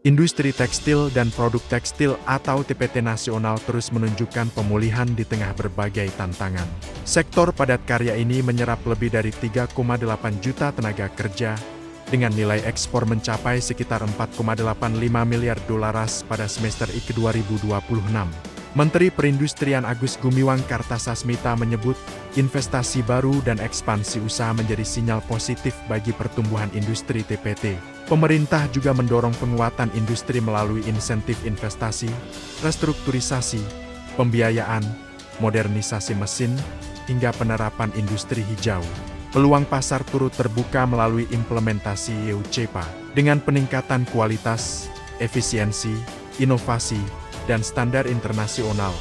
Industri tekstil dan produk tekstil atau TPT nasional terus menunjukkan pemulihan di tengah berbagai tantangan. Sektor padat karya ini menyerap lebih dari 3,8 juta tenaga kerja, dengan nilai ekspor mencapai sekitar 4,85 miliar dolar pada semester I ke 2026. Menteri Perindustrian Agus Gumiwang Kartasasmita menyebut, investasi baru dan ekspansi usaha menjadi sinyal positif bagi pertumbuhan industri TPT. Pemerintah juga mendorong penguatan industri melalui insentif investasi, restrukturisasi, pembiayaan, modernisasi mesin, hingga penerapan industri hijau. Peluang pasar turut terbuka melalui implementasi EU CEPA. Dengan peningkatan kualitas, efisiensi, inovasi, dan standar internasional,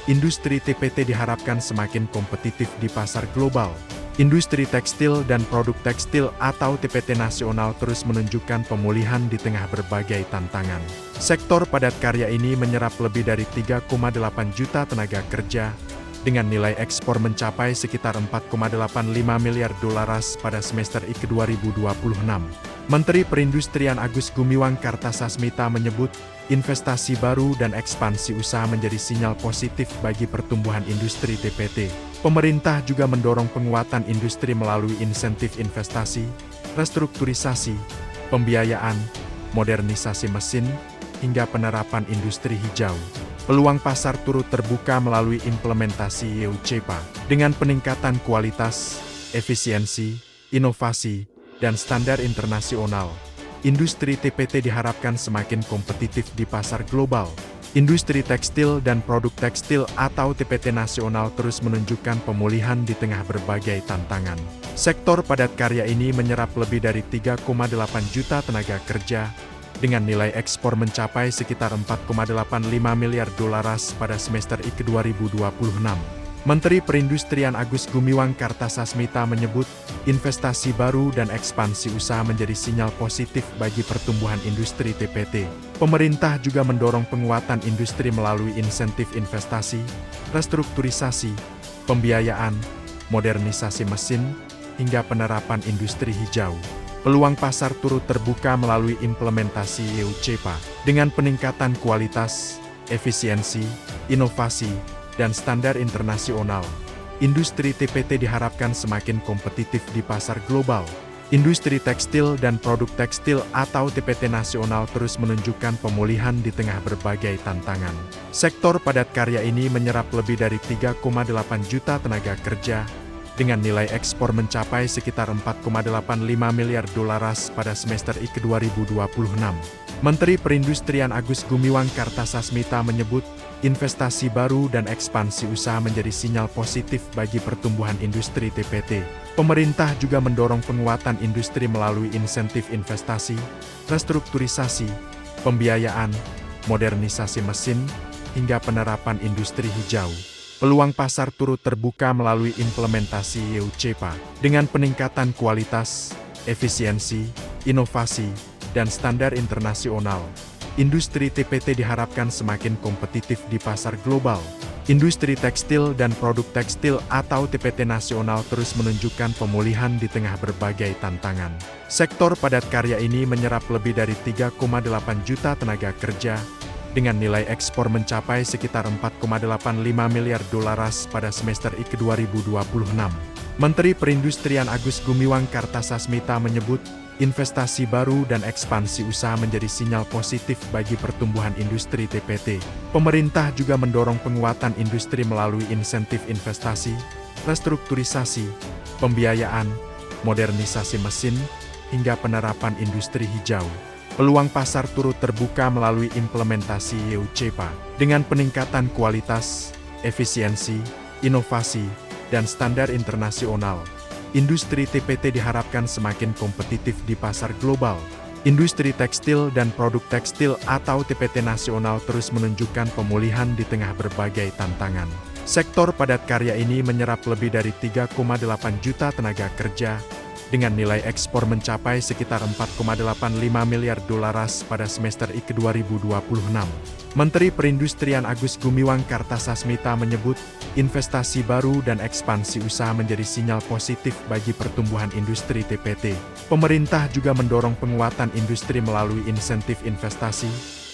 industri TPT diharapkan semakin kompetitif di pasar global. Industri tekstil dan produk tekstil atau TPT nasional terus menunjukkan pemulihan di tengah berbagai tantangan. Sektor padat karya ini menyerap lebih dari 3,8 juta tenaga kerja, dengan nilai ekspor mencapai sekitar 4,85 miliar dolar pada semester I ke 2026. Menteri Perindustrian Agus Gumiwang Kartasasmita menyebut, investasi baru dan ekspansi usaha menjadi sinyal positif bagi pertumbuhan industri TPT. Pemerintah juga mendorong penguatan industri melalui insentif investasi, restrukturisasi, pembiayaan, modernisasi mesin, hingga penerapan industri hijau. Peluang pasar turut terbuka melalui implementasi EU CEPA. Dengan peningkatan kualitas, efisiensi, inovasi, dan standar internasional, industri TPT diharapkan semakin kompetitif di pasar global. Industri tekstil dan produk tekstil atau TPT nasional terus menunjukkan pemulihan di tengah berbagai tantangan. Sektor padat karya ini menyerap lebih dari 3,8 juta tenaga kerja, dengan nilai ekspor mencapai sekitar 4,85 miliar dolar pada semester I ke 2026. Menteri Perindustrian Agus Gumiwang Kartasasmita menyebut, investasi baru dan ekspansi usaha menjadi sinyal positif bagi pertumbuhan industri TPT. Pemerintah juga mendorong penguatan industri melalui insentif investasi, restrukturisasi, pembiayaan, modernisasi mesin, hingga penerapan industri hijau. Peluang pasar turut terbuka melalui implementasi EU CEPA. Dengan peningkatan kualitas, efisiensi, inovasi, dan standar internasional, industri TPT diharapkan semakin kompetitif di pasar global. Industri tekstil dan produk tekstil atau TPT nasional terus menunjukkan pemulihan di tengah berbagai tantangan. Sektor padat karya ini menyerap lebih dari 3,8 juta tenaga kerja, dengan nilai ekspor mencapai sekitar 4,85 miliar dolar pada semester I ke 2026. Menteri Perindustrian Agus Gumiwang Kartasasmita menyebut, investasi baru dan ekspansi usaha menjadi sinyal positif bagi pertumbuhan industri TPT. Pemerintah juga mendorong penguatan industri melalui insentif investasi, restrukturisasi, pembiayaan, modernisasi mesin, hingga penerapan industri hijau. Peluang pasar turut terbuka melalui implementasi EU CEPA. Dengan peningkatan kualitas, efisiensi, inovasi, dan standar internasional, industri TPT diharapkan semakin kompetitif di pasar global. Industri tekstil dan produk tekstil atau TPT nasional terus menunjukkan pemulihan di tengah berbagai tantangan. Sektor padat karya ini menyerap lebih dari 3,8 juta tenaga kerja, dengan nilai ekspor mencapai sekitar 4,85 miliar dolar pada semester I ke 2026. Menteri Perindustrian Agus Gumiwang Kartasasmita menyebut, investasi baru dan ekspansi usaha menjadi sinyal positif bagi pertumbuhan industri TPT. Pemerintah juga mendorong penguatan industri melalui insentif investasi, restrukturisasi, pembiayaan, modernisasi mesin, hingga penerapan industri hijau. Peluang pasar turut terbuka melalui implementasi EU CEPA. Dengan peningkatan kualitas, efisiensi, inovasi, dan standar internasional, industri TPT diharapkan semakin kompetitif di pasar global. Industri tekstil dan produk tekstil atau TPT nasional terus menunjukkan pemulihan di tengah berbagai tantangan. Sektor padat karya ini menyerap lebih dari 3,8 juta tenaga kerja, dengan nilai ekspor mencapai sekitar 4,85 miliar dolar pada semester I ke 2026. Menteri Perindustrian Agus Gumiwang Kartasasmita menyebut, investasi baru dan ekspansi usaha menjadi sinyal positif bagi pertumbuhan industri TPT. Pemerintah juga mendorong penguatan industri melalui insentif investasi,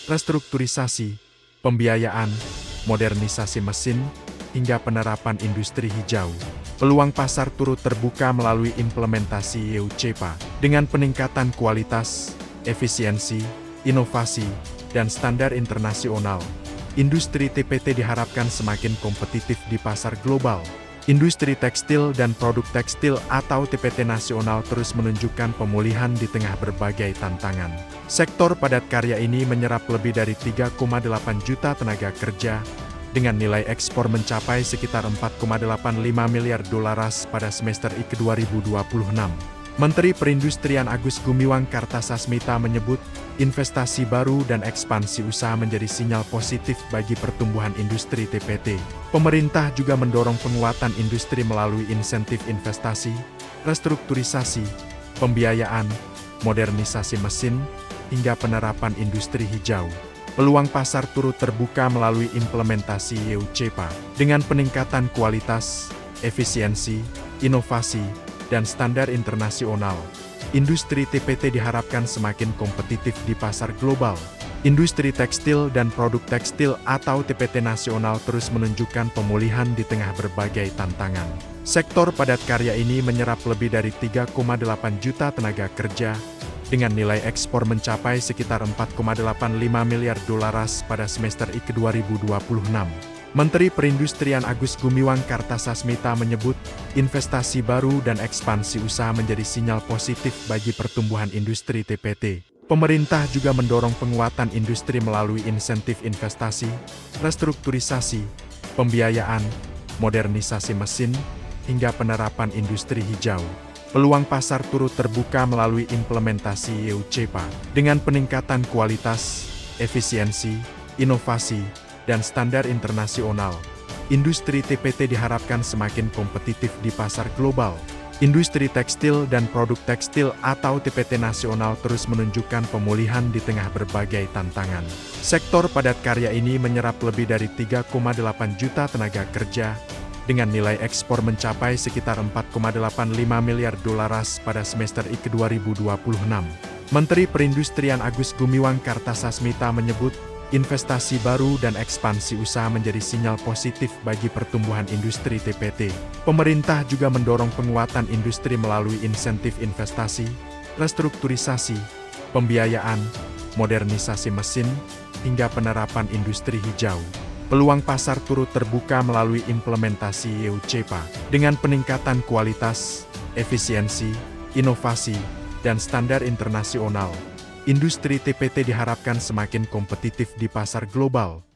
restrukturisasi, pembiayaan, modernisasi mesin, hingga penerapan industri hijau. Peluang pasar turut terbuka melalui implementasi EUCEPA. Dengan peningkatan kualitas, efisiensi, inovasi, dan standar internasional, industri TPT diharapkan semakin kompetitif di pasar global. Industri tekstil dan produk tekstil atau TPT nasional terus menunjukkan pemulihan di tengah berbagai tantangan. Sektor padat karya ini menyerap lebih dari 3,8 juta tenaga kerja, dengan nilai ekspor mencapai sekitar 4,85 miliar dolar pada semester I ke 2026. Menteri Perindustrian Agus Gumiwang Kartasasmita menyebut, investasi baru dan ekspansi usaha menjadi sinyal positif bagi pertumbuhan industri TPT. Pemerintah juga mendorong penguatan industri melalui insentif investasi, restrukturisasi, pembiayaan, modernisasi mesin, hingga penerapan industri hijau. Peluang pasar turut terbuka melalui implementasi EUCEPA. Dengan peningkatan kualitas, efisiensi, inovasi, dan standar internasional, industri TPT diharapkan semakin kompetitif di pasar global. Industri tekstil dan produk tekstil atau TPT nasional terus menunjukkan pemulihan di tengah berbagai tantangan. Sektor padat karya ini menyerap lebih dari 3,8 juta tenaga kerja, dengan nilai ekspor mencapai sekitar 4,85 miliar dolar pada semester I ke 2026. Menteri Perindustrian Agus Gumiwang Kartasasmita menyebut, investasi baru dan ekspansi usaha menjadi sinyal positif bagi pertumbuhan industri TPT. Pemerintah juga mendorong penguatan industri melalui insentif investasi, restrukturisasi, pembiayaan, modernisasi mesin, hingga penerapan industri hijau. Peluang pasar turut terbuka melalui implementasi EUCEPA. Dengan peningkatan kualitas, efisiensi, inovasi, dan standar internasional, industri TPT diharapkan semakin kompetitif di pasar global. Industri tekstil dan produk tekstil atau TPT nasional terus menunjukkan pemulihan di tengah berbagai tantangan. Sektor padat karya ini menyerap lebih dari 3,8 juta tenaga kerja, dengan nilai ekspor mencapai sekitar 4,85 miliar dolar pada semester I ke 2026. Menteri Perindustrian Agus Gumiwang Kartasasmita menyebut, investasi baru dan ekspansi usaha menjadi sinyal positif bagi pertumbuhan industri TPT. Pemerintah juga mendorong penguatan industri melalui insentif investasi, restrukturisasi, pembiayaan, modernisasi mesin, hingga penerapan industri hijau. Peluang pasar turut terbuka melalui implementasi EUCEPA. Dengan peningkatan kualitas, efisiensi, inovasi, dan standar internasional, industri TPT diharapkan semakin kompetitif di pasar global.